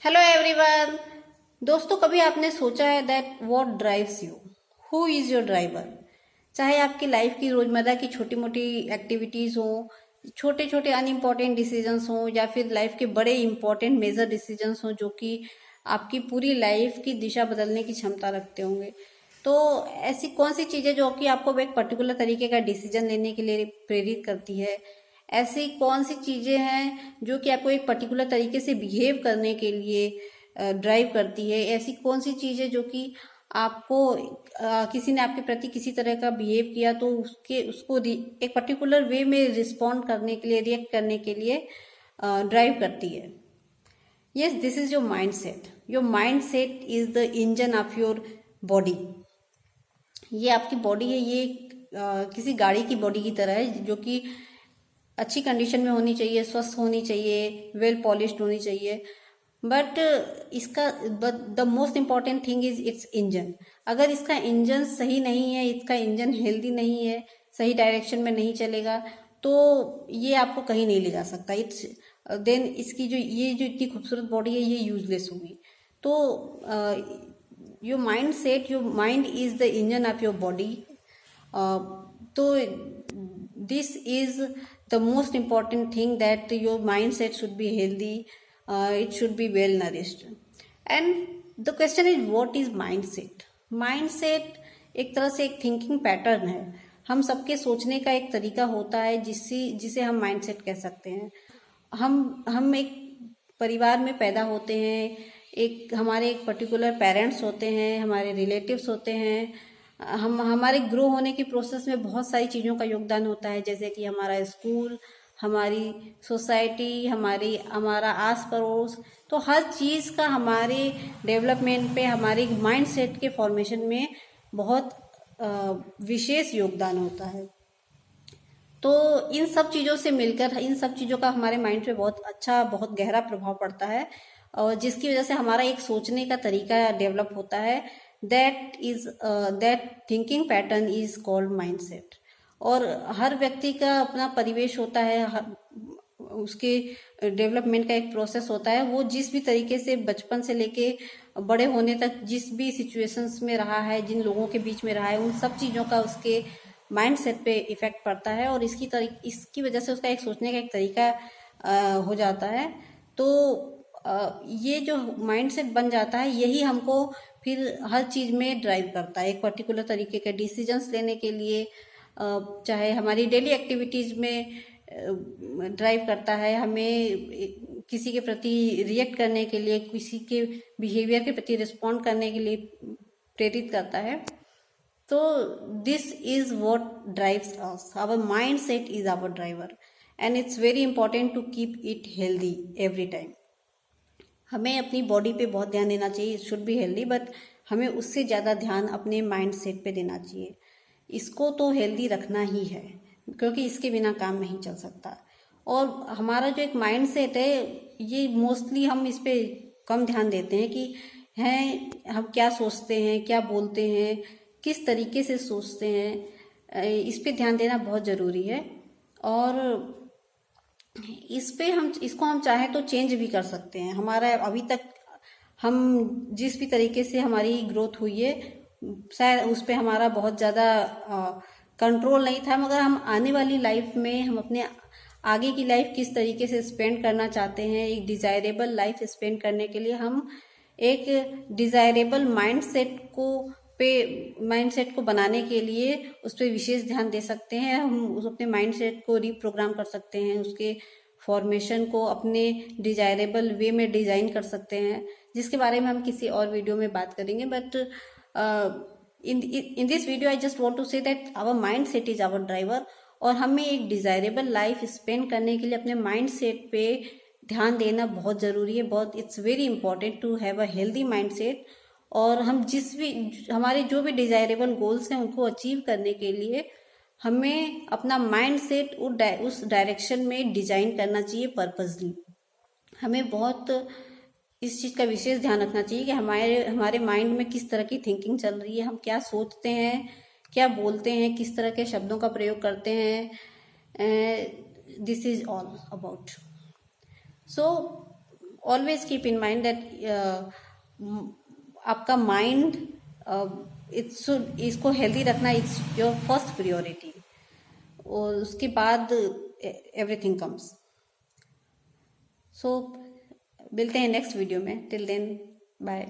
Hello everyone. दोस्तों, कभी आपने सोचा है that what drives you? Who is your driver? चाहे आपकी लाइफ की रोजमर्रा की छोटी मोटी एक्टिविटीज हो, छोटे छोटे अनइम्पॉर्टेंट डिसीजंस हो, या फिर लाइफ के बड़े इंपॉर्टेंट मेजर डिसीजंस हो जो कि आपकी पूरी लाइफ की दिशा बदलने की क्षमता रखते होंगे। तो ऐसी कौन सी चीजें जो कि आपको एक पर्टिकुलर तरीके का डिसीजन लेने के लिए प्रेरित करती है? ऐसी कौन सी चीजें हैं जो कि आपको एक पर्टिकुलर तरीके से बिहेव करने के लिए ड्राइव करती है? ऐसी कौन सी चीजें जो कि आपको किसी ने आपके प्रति किसी तरह का बिहेव किया तो उसको एक पर्टिकुलर वे में रिस्पॉन्ड करने के लिए, रिएक्ट करने के लिए ड्राइव करती है? Yes, this is your mind set. Your mind set is the engine of your body. ये आपकी बॉडी है, ये किसी गाड़ी की बॉडी की तरह है जो कि अच्छी कंडीशन में होनी चाहिए, स्वस्थ होनी चाहिए, वेल पॉलिश्ड होनी चाहिए। बट इसका the most important thing is it's engine. अगर इसका इंजन सही नहीं है, इसका इंजन हेल्दी नहीं है, सही डायरेक्शन में नहीं चलेगा, तो ये आपको कहीं नहीं ले जा सकता। इट्स देन इसकी जो इतनी खूबसूरत बॉडी है, ये यूजलेस होगी। तो your mind set, your mind is the engine of your body. तो this is the most important thing, that your mindset should be healthy, it should be well nourished. And the question is, what is mindset? Mindset एक तरह से एक thinking pattern है। हम सबके सोचने का एक तरीका होता है जिसे हम माइंडसेट कह सकते हैं। हम एक परिवार में पैदा होते हैं, हमारे एक पर्टिकुलर पेरेंट्स होते हैं, हमारे रिलेटिव्स होते हैं। हमारे ग्रो होने की प्रोसेस में बहुत सारी चीज़ों का योगदान होता है, जैसे कि हमारा स्कूल, हमारी सोसाइटी, हमारा आस पड़ोस। तो हर चीज़ का हमारे डेवलपमेंट पे, हमारे माइंडसेट के फॉर्मेशन में बहुत विशेष योगदान होता है। तो इन सब चीज़ों से मिलकर, इन सब चीज़ों का हमारे माइंड पे बहुत अच्छा, बहुत गहरा प्रभाव पड़ता है, और जिसकी वजह से हमारा एक सोचने का तरीका डेवलप होता है। That thinking pattern is called mindset. और हर व्यक्ति का अपना परिवेश होता है, उसके डेवलपमेंट का एक प्रोसेस होता है। वो जिस भी तरीके से बचपन से लेके बड़े होने तक जिस भी सिचुएशंस में रहा है, जिन लोगों के बीच में रहा है, उन सब चीज़ों का उसके माइंडसेट पे इफेक्ट पड़ता है, और इसकी वजह से उसका एक सोचने का एक तरीका हो जाता है। तो ये जो माइंडसेट बन जाता है, यही हमको फिर हर चीज़ में ड्राइव करता है, एक पर्टिकुलर तरीके के डिसीजंस लेने के लिए, चाहे हमारी डेली एक्टिविटीज़ में ड्राइव करता है, हमें किसी के प्रति रिएक्ट करने के लिए, किसी के बिहेवियर के प्रति रिस्पॉन्ड करने के लिए प्रेरित करता है। तो this is what drives us. Our mind set is our driver, and it's very important to keep it healthy every time. हमें अपनी बॉडी पे बहुत ध्यान देना चाहिए, it should be healthy, but हमें उससे ज़्यादा ध्यान अपने माइंड सेट पे देना चाहिए। इसको तो हेल्दी रखना ही है, क्योंकि इसके बिना काम नहीं चल सकता। और हमारा जो एक माइंड सेट है, ये मोस्टली हम इस पे कम ध्यान देते हैं कि हम क्या सोचते हैं, क्या बोलते हैं, किस तरीके से सोचते हैं। इस पे ध्यान देना बहुत ज़रूरी है, और इसको हम चाहे तो चेंज भी कर सकते हैं। हमारा अभी तक हम जिस भी तरीके से हमारी ग्रोथ हुई है, शायद उस पर हमारा बहुत ज़्यादा कंट्रोल नहीं था, मगर हम आने वाली लाइफ में, हम अपने आगे की लाइफ किस तरीके से स्पेंड करना चाहते हैं, एक डिज़ायरेबल लाइफ स्पेंड करने के लिए हम एक डिज़ायरेबल माइंडसेट को बनाने के लिए उस पर विशेष ध्यान दे सकते हैं। हम अपने माइंडसेट को रिप्रोग्राम कर सकते हैं, उसके फॉर्मेशन को अपने डिजायरेबल वे में डिजाइन कर सकते हैं, जिसके बारे में हम किसी और वीडियो में बात करेंगे। But in this video I just want to say that our mind set is our driver, और हमें एक डिजायरेबल लाइफ स्पेंड करने के लिए अपने माइंड सेट पे ध्यान देना बहुत ज़रूरी है। It's very important to have a healthy mind set. और हम हमारे जो भी डिजायरेबल गोल्स हैं, उनको अचीव करने के लिए हमें अपना माइंड सेट उस डायरेक्शन में डिजाइन करना चाहिए पर्पसली। हमें बहुत इस चीज़ का विशेष ध्यान रखना चाहिए कि हमारे माइंड में किस तरह की थिंकिंग चल रही है, हम क्या सोचते हैं, क्या बोलते हैं, किस तरह के शब्दों का प्रयोग करते हैं। This is all about. So always keep in mind that आपका माइंड इसको हेल्दी रखना इट्स योर फर्स्ट प्रियोरिटी, और उसके बाद एवरीथिंग कम्स। सो मिलते हैं नेक्स्ट वीडियो में। Till then bye.